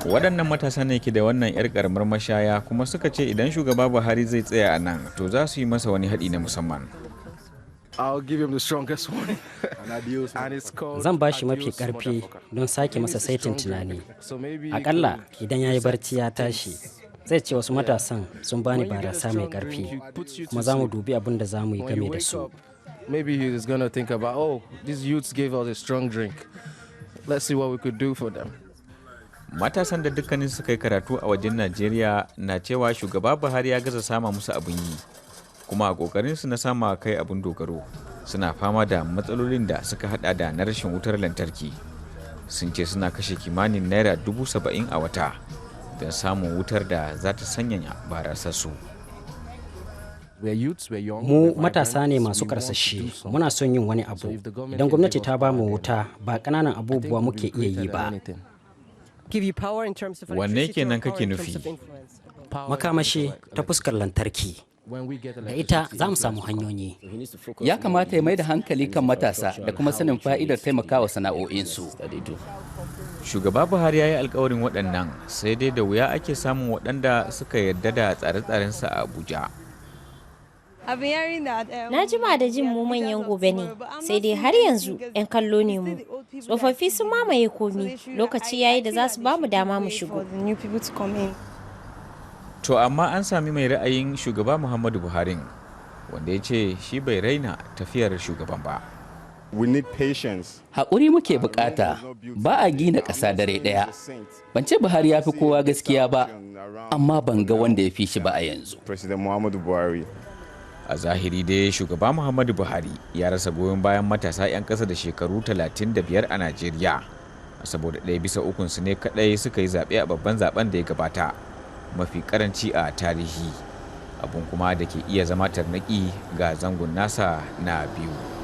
Waɗannan matasa ne ke da wannan 'yar ƙaramar mashaya kuma suka ce idan shugaba Buhari zai tsaya a nan to za su yi masa wani haɗi na musamman. Zan ba shi mafi ƙarfi don sake masa saitin tunani. Aƙalla idan ya yi barci ya tashi, zai ce wasu matasan sun bani barasa mai ƙarfi, kuma za mu dubi abin da za mu yi game da su. Maybe he is going to think about, oh, these youths gave us a strong drink. Let's see what we could do for them. Matasan da dukkanin suka yi karatu a wajen Najeriya na cewa shugaba Buhari ya gaza sama musu abin yi, kuma a ƙoƙarinsu na sama kai abin dogaro suna fama da matsalolin da suka hada da na rashin wutar lantarki. Sun ce suna kashe kimanin naira 70,000 a wata don samun wutar da za ta sanyaya barasarsu. Mu matasa ne masu karsashi, muna son yin wani abu. Idan gwamnati ta ba mu wuta, ba ƙananan abubuwa muke iya yi ba. Wanne kenan kake nufi? Makamashi ta fuskar lantarki. Da ita za mu samu hanyoyi. Ya kamata ya mai da hankali kan matasa da kuma sanin fa'idar taimakawa sana'o'insu. Shugaba Buhari ya yi alkawarin waɗannan, sai dai da wuya ake samun waɗanda suka yarda da tsare-tsarensa a Abuja. Na jima da jin mu manyan gobe ne, sai dai har yanzu 'yan kallo ne mu. Tsofaffi sun mamaye komi, lokaci yayi da za su ba mu dama mu shigo. To amma an sami mai ra'ayin shugaba Muhammadu Buhari, wanda ya ce shi bai raina tafiyar shugaban ba. Haƙuri muke bukata, ba a gina ƙasa dare ɗaya. Ban ce Buhari ya fi kowa gaskiya ba, amma ban ga wanda ya fi shi ba a yanzu. A zahiri dai shugaba Muhammadu Buhari ya rasa goyon bayan matasa 'yan ƙasa da shekaru 35 a Najeriya, saboda 1/3 su ne kaɗai suka yi zaɓe a babban zaben da ya gabata, mafi karanci a tarihi, abun kuma da ke iya zama tarnaƙi ga zangon nasa na biyu.